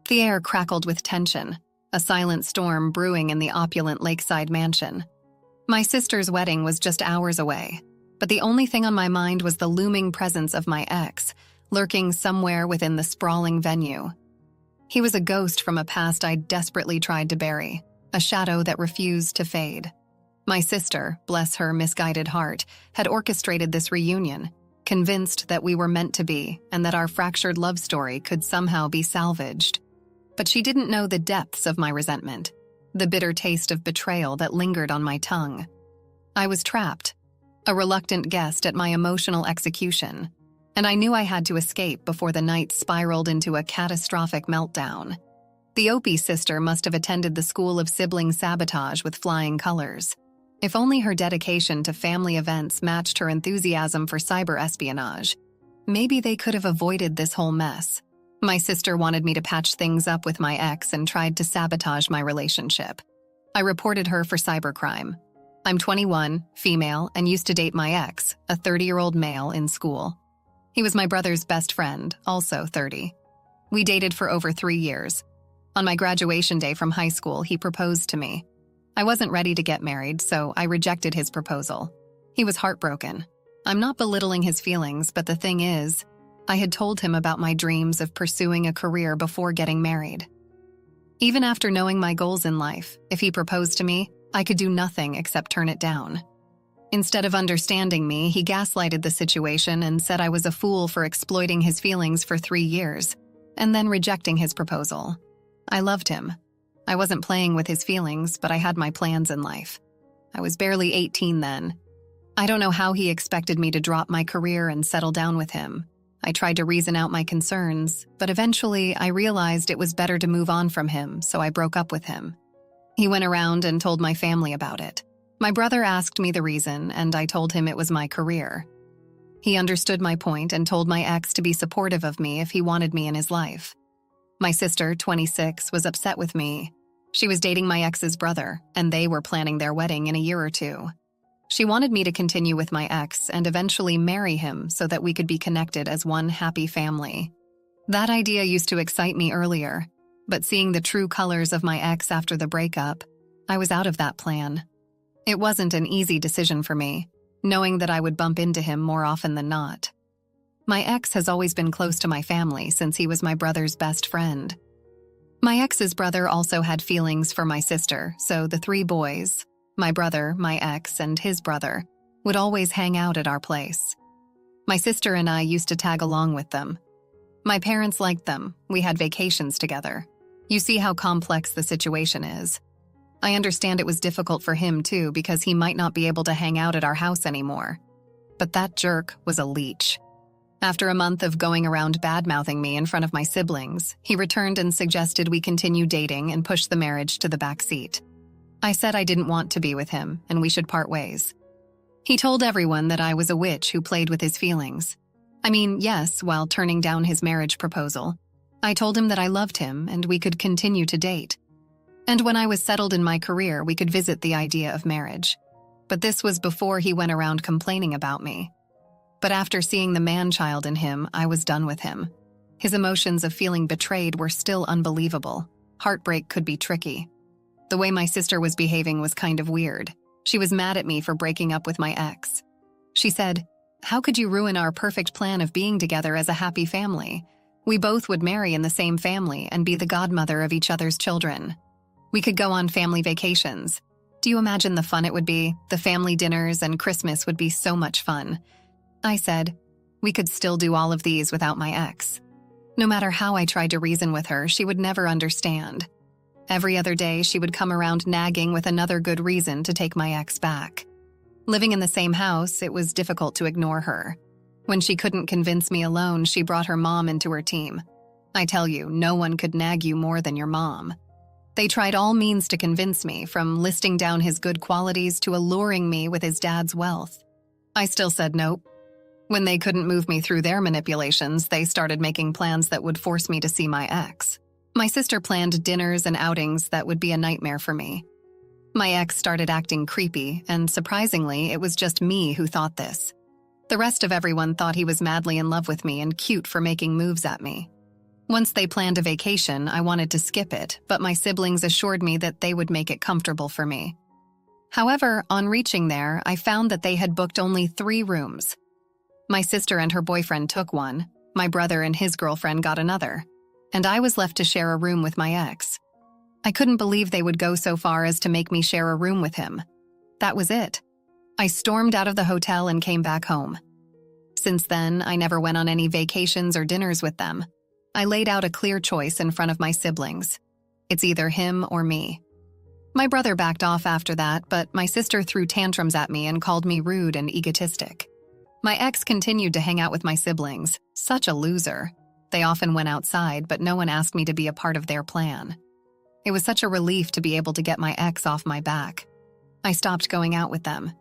The air crackled with tension, a silent storm brewing in the opulent lakeside mansion. My sister's wedding was just hours away, but the only thing on my mind was the looming presence of my ex, lurking somewhere within the sprawling venue. He was a ghost from a past I desperately tried to bury, a shadow that refused to fade. My sister, bless her misguided heart, had orchestrated this reunion, convinced that we were meant to be and that our fractured love story could somehow be salvaged. But she didn't know the depths of my resentment, the bitter taste of betrayal that lingered on my tongue. I was trapped, a reluctant guest at my emotional execution, and I knew I had to escape before the night spiraled into a catastrophic meltdown. The Opie sister must have attended the school of sibling sabotage with flying colors. If only her dedication to family events matched her enthusiasm for cyber espionage, maybe they could have avoided this whole mess. My sister wanted me to patch things up with my ex and tried to sabotage my relationship. I reported her for cybercrime. I'm 21, female, and used to date my ex, a 30-year-old male, in school. He was my brother's best friend, also 30. We dated for over 3 years. On my graduation day from high school, he proposed to me. I wasn't ready to get married, so I rejected his proposal. He was heartbroken. I'm not belittling his feelings, but the thing is, I had told him about my dreams of pursuing a career before getting married. Even after knowing my goals in life, if he proposed to me, I could do nothing except turn it down. Instead of understanding me, he gaslighted the situation and said I was a fool for exploiting his feelings for 3 years, and then rejecting his proposal. I loved him. I wasn't playing with his feelings, but I had my plans in life. I was barely 18 then. I don't know how he expected me to drop my career and settle down with him. I tried to reason out my concerns, but eventually I realized it was better to move on from him, so I broke up with him. He went around and told my family about it. My brother asked me the reason, and I told him it was my career. He understood my point and told my ex to be supportive of me if he wanted me in his life. My sister, 26, was upset with me. She was dating my ex's brother, and they were planning their wedding in a year or 2. She wanted me to continue with my ex and eventually marry him so that we could be connected as one happy family. That idea used to excite me earlier, but seeing the true colors of my ex after the breakup, I was out of that plan. It wasn't an easy decision for me, knowing that I would bump into him more often than not. My ex has always been close to my family since he was my brother's best friend. My ex's brother also had feelings for my sister, so the 3 boys, my brother, my ex, and his brother, would always hang out at our place. My sister and I used to tag along with them. My parents liked them. We had vacations together. You see how complex the situation is. I understand it was difficult for him too because he might not be able to hang out at our house anymore. But that jerk was a leech. After a month of going around bad-mouthing me in front of my siblings, he returned and suggested we continue dating and push the marriage to the back seat. I said I didn't want to be with him and we should part ways. He told everyone that I was a witch who played with his feelings. I mean, yes, while turning down his marriage proposal. I told him that I loved him and we could continue to date. And when I was settled in my career, we could visit the idea of marriage. But this was before he went around complaining about me. But after seeing the man-child in him, I was done with him. His emotions of feeling betrayed were still unbelievable. Heartbreak could be tricky. The way my sister was behaving was kind of weird. She was mad at me for breaking up with my ex. She said, "How could you ruin our perfect plan of being together as a happy family? We both would marry in the same family and be the godmother of each other's children. We could go on family vacations. Do you imagine the fun it would be? The family dinners and Christmas would be so much fun." I said, we could still do all of these without my ex. No matter how I tried to reason with her, she would never understand. Every other day, she would come around nagging with another good reason to take my ex back. Living in the same house, it was difficult to ignore her. When she couldn't convince me alone, she brought her mom into her team. I tell you, no one could nag you more than your mom. They tried all means to convince me, from listing down his good qualities to alluring me with his dad's wealth. I still said nope. When they couldn't move me through their manipulations, they started making plans that would force me to see my ex. My sister planned dinners and outings that would be a nightmare for me. My ex started acting creepy, and surprisingly, it was just me who thought this. The rest of everyone thought he was madly in love with me and cute for making moves at me. Once they planned a vacation, I wanted to skip it, but my siblings assured me that they would make it comfortable for me. However, on reaching there, I found that they had booked only 3 rooms. My sister and her boyfriend took one, my brother and his girlfriend got another, and I was left to share a room with my ex. I couldn't believe they would go so far as to make me share a room with him. That was it. I stormed out of the hotel and came back home. Since then, I never went on any vacations or dinners with them. I laid out a clear choice in front of my siblings. It's either him or me. My brother backed off after that, but my sister threw tantrums at me and called me rude and egotistic. My ex continued to hang out with my siblings. Such a loser. They often went outside, but no one asked me to be a part of their plan. It was such a relief to be able to get my ex off my back. I stopped going out with them.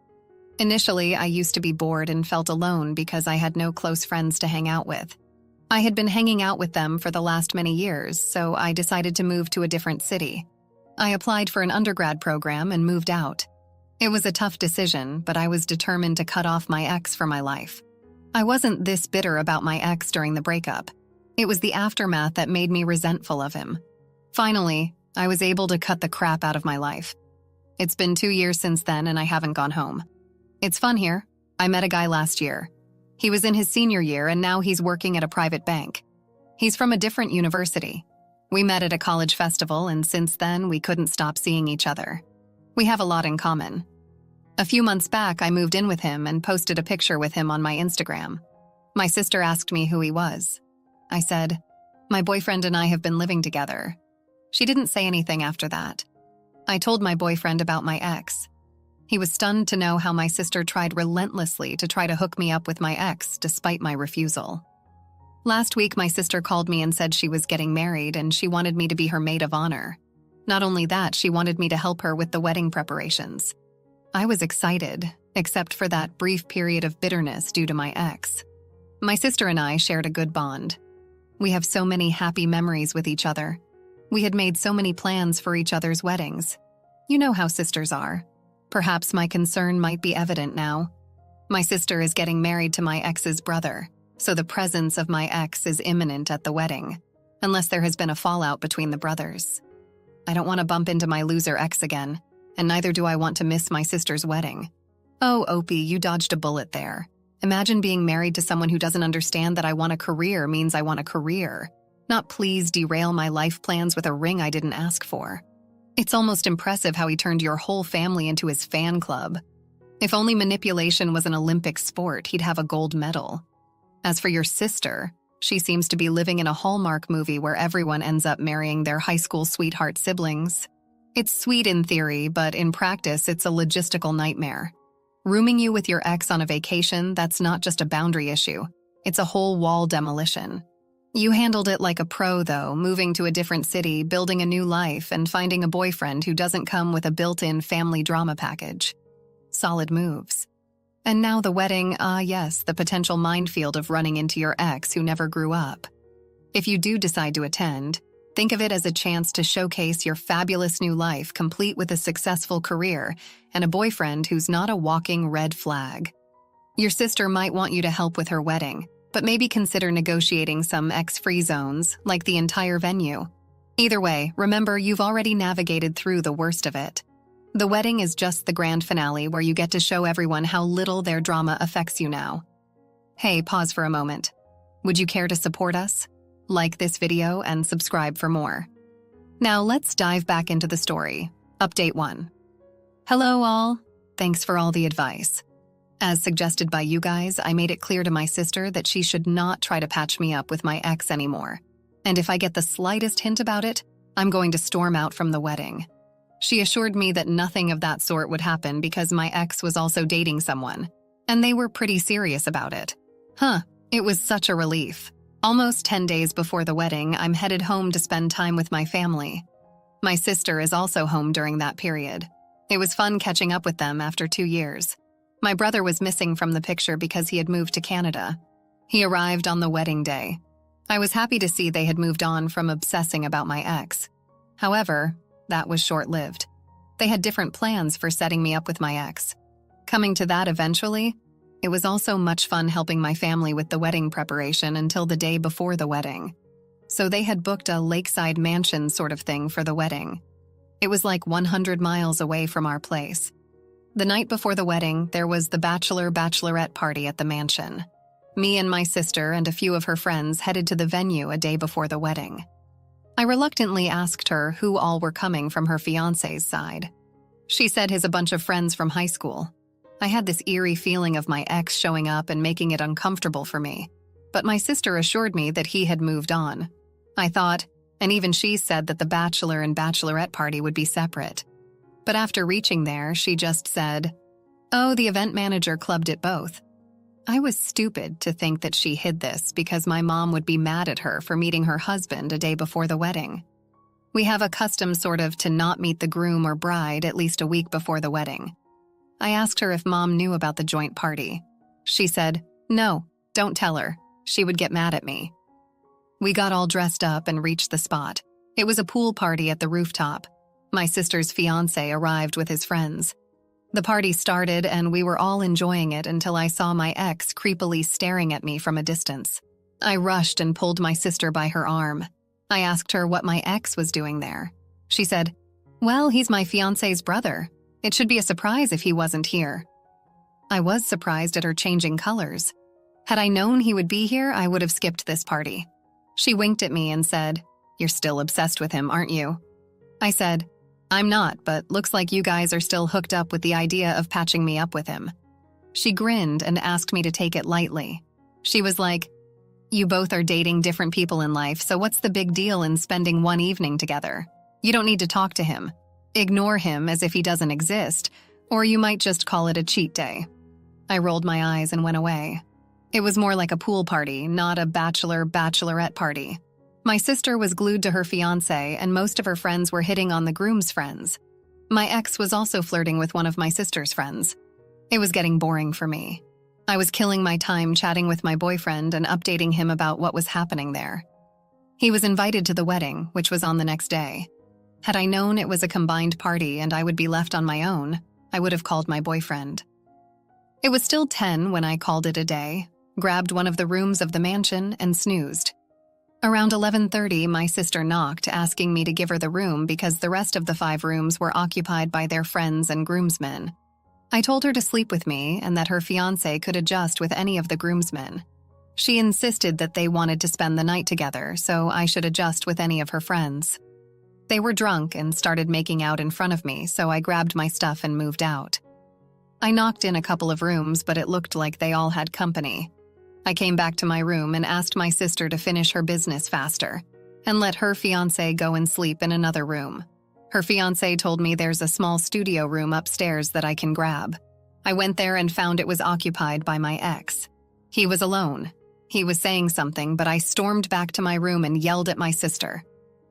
Initially, I used to be bored and felt alone because I had no close friends to hang out with. I had been hanging out with them for the last many years, so I decided to move to a different city. I applied for an undergrad program and moved out. It was a tough decision, but I was determined to cut off my ex from my life. I wasn't this bitter about my ex during the breakup. It was the aftermath that made me resentful of him. Finally, I was able to cut the crap out of my life. It's been 2 years since then and I haven't gone home. It's fun here. I met a guy last year. He was in his senior year and now he's working at a private bank. He's from a different university. We met at a college festival and since then we couldn't stop seeing each other. We have a lot in common. A few months back, I moved in with him and posted a picture with him on my Instagram. My sister asked me who he was. I said, "My boyfriend and I have been living together." She didn't say anything after that. I told my boyfriend about my ex. He was stunned to know how my sister tried relentlessly to try to hook me up with my ex despite my refusal. Last week, my sister called me and said she was getting married and she wanted me to be her maid of honor. Not only that, she wanted me to help her with the wedding preparations. I was excited, except for that brief period of bitterness due to my ex. My sister and I shared a good bond. We have so many happy memories with each other. We had made so many plans for each other's weddings. You know how sisters are. Perhaps my concern might be evident now. My sister is getting married to my ex's brother, so the presence of my ex is imminent at the wedding, unless there has been a fallout between the brothers. I don't want to bump into my loser ex again, and neither do I want to miss my sister's wedding. Oh, Opie, you dodged a bullet there. Imagine being married to someone who doesn't understand that I want a career means I want a career, not please derail my life plans with a ring I didn't ask for. It's almost impressive how he turned your whole family into his fan club. If only manipulation was an Olympic sport, he'd have a gold medal. As for your sister, she seems to be living in a Hallmark movie where everyone ends up marrying their high school sweetheart siblings. It's sweet in theory, but in practice, it's a logistical nightmare. Rooming you with your ex on a vacation, that's not just a boundary issue. It's a whole wall demolition. You handled it like a pro, though, moving to a different city, building a new life, and finding a boyfriend who doesn't come with a built-in family drama package. Solid moves. And now the wedding, yes, the potential minefield of running into your ex who never grew up. If you do decide to attend, think of it as a chance to showcase your fabulous new life, complete with a successful career and a boyfriend who's not a walking red flag. Your sister might want you to help with her wedding, but maybe consider negotiating some ex-free zones, like the entire venue. Either way, remember you've already navigated through the worst of it. The wedding is just the grand finale where you get to show everyone how little their drama affects you now. Hey, pause for a moment. Would you care to support us? Like this video and subscribe for more. Now let's dive back into the story. Update 1. Hello all. Thanks for all the advice. As suggested by you guys, I made it clear to my sister that she should not try to patch me up with my ex anymore. And if I get the slightest hint about it, I'm going to storm out from the wedding. She assured me that nothing of that sort would happen because my ex was also dating someone, and they were pretty serious about it. It was such a relief. Almost 10 days before the wedding, I'm headed home to spend time with my family. My sister is also home during that period. It was fun catching up with them after 2 years. My brother was missing from the picture because he had moved to Canada. He arrived on the wedding day. I was happy to see they had moved on from obsessing about my ex. However, that was short-lived. They had different plans for setting me up with my ex. Coming to that eventually, it was also much fun helping my family with the wedding preparation until the day before the wedding. so they had booked a lakeside mansion sort of thing for the wedding. It was like 100 miles away from our place. The night before the wedding, there was the bachelorette party at the mansion. Me and my sister and a few of her friends headed to the venue a day before the wedding. I reluctantly asked her who all were coming from her fiancé's side. She said his a bunch of friends from high school. I had this eerie feeling of my ex showing up and making it uncomfortable for me, but my sister assured me that he had moved on. I thought, and even she said that the bachelor and bachelorette party would be separate. But after reaching there, she just said, "Oh, the event manager clubbed it both." I was stupid to think that she hid this because my mom would be mad at her for meeting her husband a day before the wedding. We have a custom sort of to not meet the groom or bride at least a week before the wedding. I asked her if Mom knew about the joint party. She said, "No, don't tell her. She would get mad at me." We got all dressed up and reached the spot. It was a pool party at the rooftop. My sister's fiancé arrived with his friends. The party started and we were all enjoying it until I saw my ex creepily staring at me from a distance. I rushed and pulled my sister by her arm. I asked her what my ex was doing there. She said, "Well, he's my fiancé's brother. It should be a surprise if he wasn't here." I was surprised at her changing colors. Had I known he would be here, I would have skipped this party. She winked at me and said, "You're still obsessed with him, aren't you?" I said, "I'm not, but looks like you guys are still hooked up with the idea of patching me up with him." She grinned and asked me to take it lightly. She was like, "You both are dating different people in life, so what's the big deal in spending one evening together? You don't need to talk to him. Ignore him as if he doesn't exist, or you might just call it a cheat day." I rolled my eyes and went away. It was more like a pool party, not a bachelorette party. My sister was glued to her fiancé, and most of her friends were hitting on the groom's friends. My ex was also flirting with one of my sister's friends. It was getting boring for me. I was killing my time chatting with my boyfriend and updating him about what was happening there. He was invited to the wedding, which was on the next day. Had I known it was a combined party and I would be left on my own, I would have called my boyfriend. It was still 10 when I called it a day, grabbed one of the rooms of the mansion, and snoozed. Around 11:30, my sister knocked, asking me to give her the room because the rest of the 5 rooms were occupied by their friends and groomsmen. I told her to sleep with me and that her fiancé could adjust with any of the groomsmen. She insisted that they wanted to spend the night together, so I should adjust with any of her friends. They were drunk and started making out in front of me, so I grabbed my stuff and moved out. I knocked in a couple of rooms, but it looked like they all had company. I came back to my room and asked my sister to finish her business faster and let her fiancé go and sleep in another room. Her fiancé told me there's a small studio room upstairs that I can grab. I went there and found it was occupied by my ex. He was alone. He was saying something, but I stormed back to my room and yelled at my sister.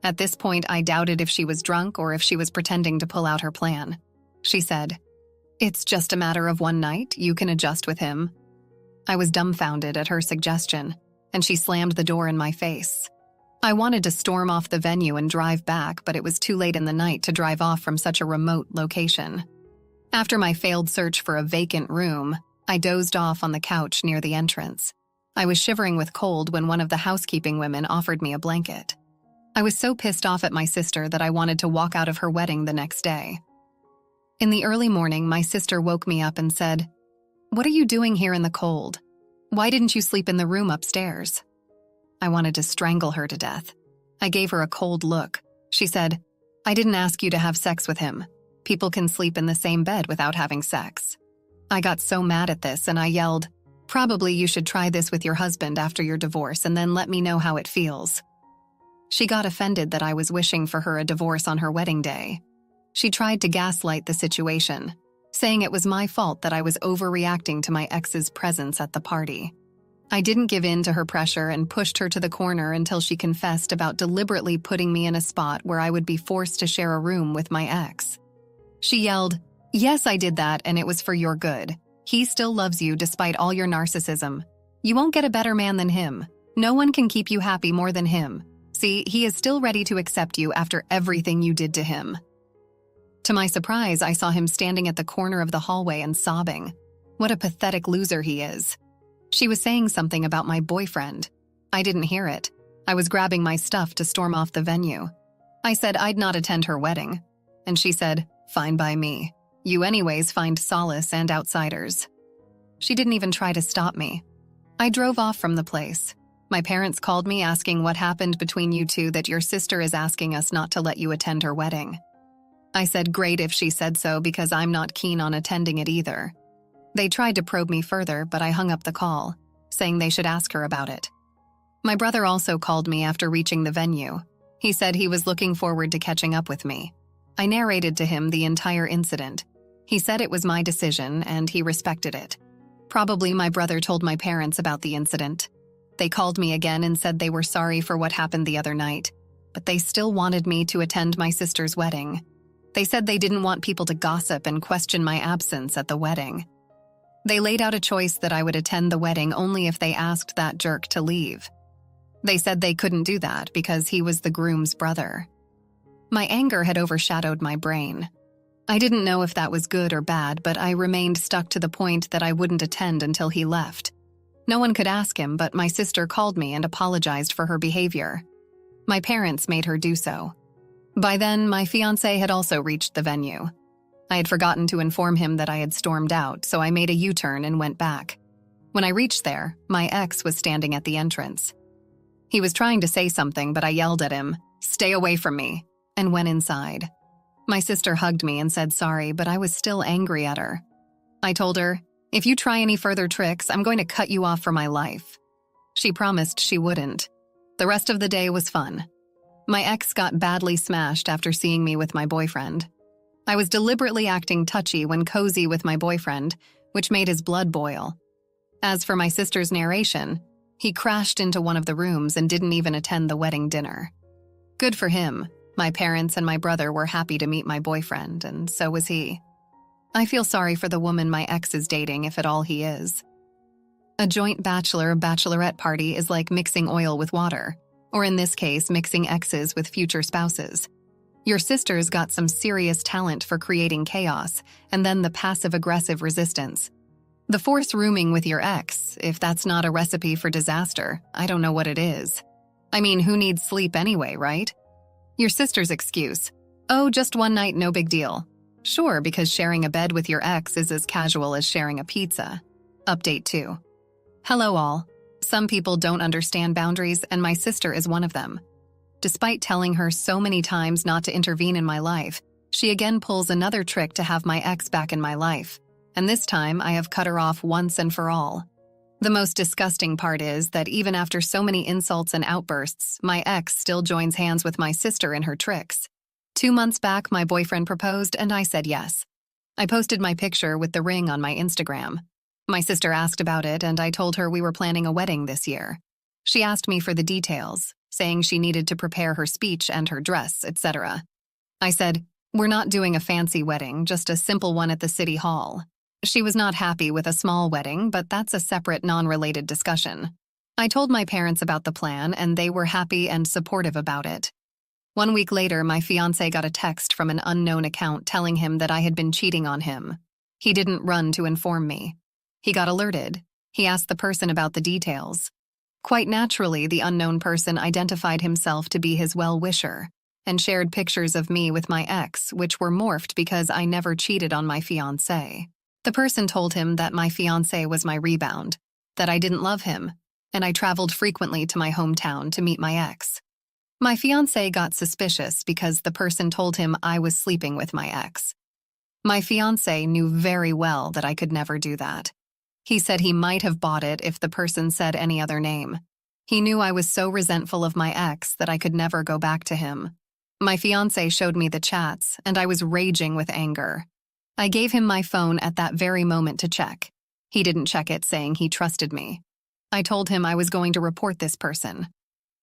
At this point, I doubted if she was drunk or if she was pretending to pull out her plan. She said, "It's just a matter of one night. You can adjust with him." I was dumbfounded at her suggestion, and she slammed the door in my face. I wanted to storm off the venue and drive back, but it was too late in the night to drive off from such a remote location. After my failed search for a vacant room, I dozed off on the couch near the entrance. I was shivering with cold when one of the housekeeping women offered me a blanket. I was so pissed off at my sister that I wanted to walk out of her wedding the next day. In the early morning, my sister woke me up and said, "What are you doing here in the cold? Why didn't you sleep in the room upstairs?" I wanted to strangle her to death. I gave her a cold look. She said, "I didn't ask you to have sex with him. People can sleep in the same bed without having sex." I got so mad at this and I yelled, "Probably you should try this with your husband after your divorce and then let me know how it feels." She got offended that I was wishing for her a divorce on her wedding day. She tried to gaslight the situation, saying it was my fault that I was overreacting to my ex's presence at the party. I didn't give in to her pressure and pushed her to the corner until she confessed about deliberately putting me in a spot where I would be forced to share a room with my ex. She yelled, "Yes, I did that, and it was for your good. He still loves you despite all your narcissism. You won't get a better man than him. No one can keep you happy more than him. See, he is still ready to accept you after everything you did to him." To my surprise, I saw him standing at the corner of the hallway and sobbing. What a pathetic loser he is. She was saying something about my boyfriend. I didn't hear it. I was grabbing my stuff to storm off the venue. I said I'd not attend her wedding, and she said, "Fine by me. You anyways find solace and outsiders." She didn't even try to stop me. I drove off from the place. My parents called me asking what happened between you two that your sister is asking us not to let you attend her wedding. I said great if she said so because I'm not keen on attending it either. They tried to probe me further, but I hung up the call, saying they should ask her about it. My brother also called me after reaching the venue. He said he was looking forward to catching up with me. I narrated to him the entire incident. He said it was my decision and he respected it. Probably my brother told my parents about the incident. They called me again and said they were sorry for what happened the other night, but they still wanted me to attend my sister's wedding. They said they didn't want people to gossip and question my absence at the wedding. They laid out a choice that I would attend the wedding only if they asked that jerk to leave. They said they couldn't do that because he was the groom's brother. My anger had overshadowed my brain. I didn't know if that was good or bad, but I remained stuck to the point that I wouldn't attend until he left. No one could ask him, but my sister called me and apologized for her behavior. My parents made her do so. By then, my fiancé had also reached the venue. I had forgotten to inform him that I had stormed out, so I made a U-turn and went back. When I reached there, my ex was standing at the entrance. He was trying to say something, but I yelled at him, "Stay away from me," and went inside. My sister hugged me and said sorry, but I was still angry at her. I told her, "If you try any further tricks, I'm going to cut you off for my life." She promised she wouldn't. The rest of the day was fun. My ex got badly smashed after seeing me with my boyfriend. I was deliberately acting touchy when cozy with my boyfriend, which made his blood boil. As for my sister's narration, he crashed into one of the rooms and didn't even attend the wedding dinner. Good for him. My parents and my brother were happy to meet my boyfriend, and so was he. I feel sorry for the woman my ex is dating, if at all he is. A joint bachelorette party is like mixing oil with water, or in this case, mixing exes with future spouses. Your sister's got some serious talent for creating chaos, and then the passive-aggressive resistance. The forced rooming with your ex, if that's not a recipe for disaster, I don't know what it is. I mean, who needs sleep anyway, right? Your sister's excuse, "Oh, just one night, no big deal." Sure, because sharing a bed with your ex is as casual as sharing a pizza. Update 2. Hello all. Some people don't understand boundaries, and my sister is one of them. Despite telling her so many times not to intervene in my life, she again pulls another trick to have my ex back in my life. And this time, I have cut her off once and for all. The most disgusting part is that even after so many insults and outbursts, my ex still joins hands with my sister in her tricks. 2 months back, my boyfriend proposed, and I said yes. I posted my picture with the ring on my Instagram. My sister asked about it, and I told her we were planning a wedding this year. She asked me for the details, saying she needed to prepare her speech and her dress, etc. I said, "We're not doing a fancy wedding, just a simple one at the city hall." She was not happy with a small wedding, but that's a separate, non-related discussion. I told my parents about the plan, and they were happy and supportive about it. 1 week later, my fiancé got a text from an unknown account telling him that I had been cheating on him. He didn't run to inform me. He got alerted. He asked the person about the details. Quite naturally, the unknown person identified himself to be his well-wisher and shared pictures of me with my ex, which were morphed because I never cheated on my fiancé. The person told him that my fiancé was my rebound, that I didn't love him, and I traveled frequently to my hometown to meet my ex. My fiancé got suspicious because the person told him I was sleeping with my ex. My fiancé knew very well that I could never do that. He said he might have bought it if the person said any other name. He knew I was so resentful of my ex that I could never go back to him. My fiancé showed me the chats, and I was raging with anger. I gave him my phone at that very moment to check. He didn't check it, saying he trusted me. I told him I was going to report this person.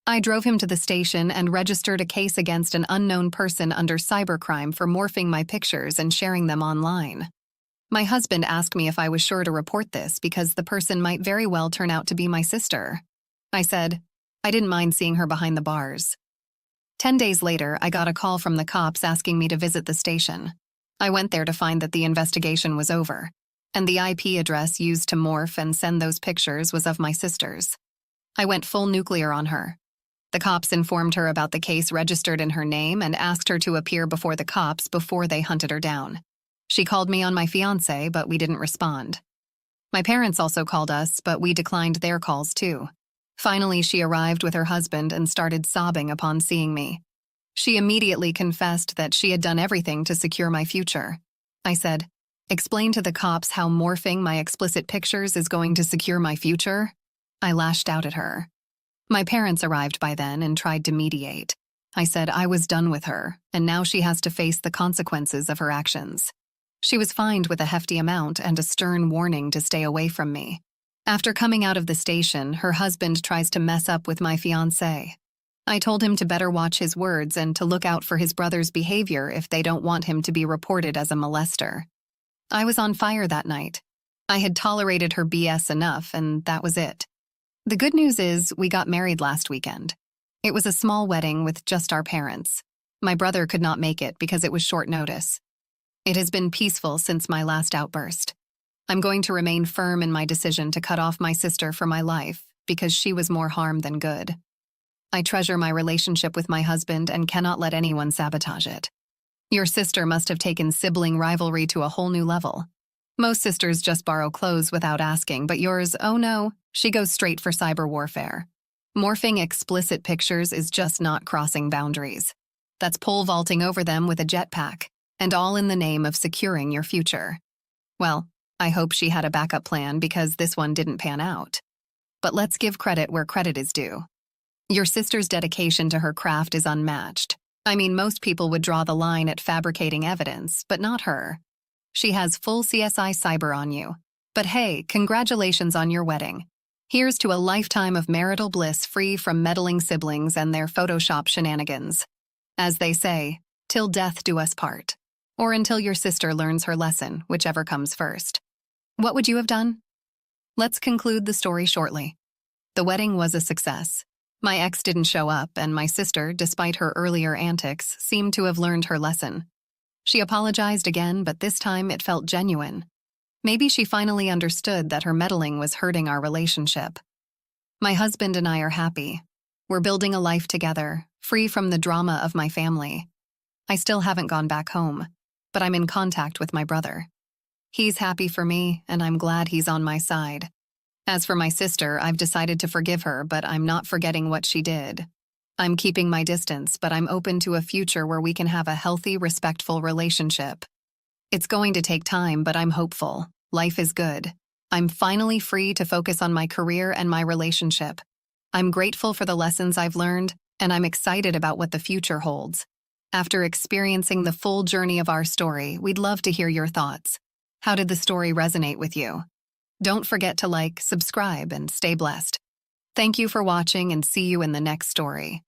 I drove him to the station and registered a case against an unknown person under cybercrime for morphing my pictures and sharing them online. My husband asked me if I was sure to report this because the person might very well turn out to be my sister. I said, I didn't mind seeing her behind the bars. 10 days later, I got a call from the cops asking me to visit the station. I went there to find that the investigation was over, and the IP address used to morph and send those pictures was of my sister's. I went full nuclear on her. The cops informed her about the case registered in her name and asked her to appear before the cops before they hunted her down. She called me on my fiancé, but we didn't respond. My parents also called us, but we declined their calls too. Finally, she arrived with her husband and started sobbing upon seeing me. She immediately confessed that she had done everything to secure my future. I said, "Explain to the cops how morphing my explicit pictures is going to secure my future?" I lashed out at her. My parents arrived by then and tried to mediate. I said I was done with her, and now she has to face the consequences of her actions. She was fined with a hefty amount and a stern warning to stay away from me. After coming out of the station, her husband tries to mess up with my fiancé. I told him to better watch his words and to look out for his brother's behavior if they don't want him to be reported as a molester. I was on fire that night. I had tolerated her BS enough, and that was it. The good news is we got married last weekend. It was a small wedding with just our parents. My brother could not make it because it was short notice. It has been peaceful since my last outburst. I'm going to remain firm in my decision to cut off my sister for my life because she was more harm than good. I treasure my relationship with my husband and cannot let anyone sabotage it. Your sister must have taken sibling rivalry to a whole new level. Most sisters just borrow clothes without asking, but yours, oh no, she goes straight for cyber warfare. Morphing explicit pictures is just not crossing boundaries. That's pole vaulting over them with a jetpack, and all in the name of securing your future. Well, I hope she had a backup plan because this one didn't pan out. But let's give credit where credit is due. Your sister's dedication to her craft is unmatched. I mean, most people would draw the line at fabricating evidence, but not her. She has full CSI cyber on you. But hey, congratulations on your wedding. Here's to a lifetime of marital bliss free from meddling siblings and their Photoshop shenanigans. As they say, till death do us part. Or until your sister learns her lesson, whichever comes first. What would you have done? Let's conclude the story shortly. The wedding was a success. My ex didn't show up, and my sister, despite her earlier antics, seemed to have learned her lesson. She apologized again, but this time it felt genuine. Maybe she finally understood that her meddling was hurting our relationship. My husband and I are happy. We're building a life together, free from the drama of my family. I still haven't gone back home, but I'm in contact with my brother. He's happy for me, and I'm glad he's on my side. As for my sister, I've decided to forgive her, but I'm not forgetting what she did. I'm keeping my distance, but I'm open to a future where we can have a healthy, respectful relationship. It's going to take time, but I'm hopeful. Life is good. I'm finally free to focus on my career and my relationship. I'm grateful for the lessons I've learned, and I'm excited about what the future holds. After experiencing the full journey of our story, we'd love to hear your thoughts. How did the story resonate with you? Don't forget to like, subscribe, and stay blessed. Thank you for watching, and see you in the next story.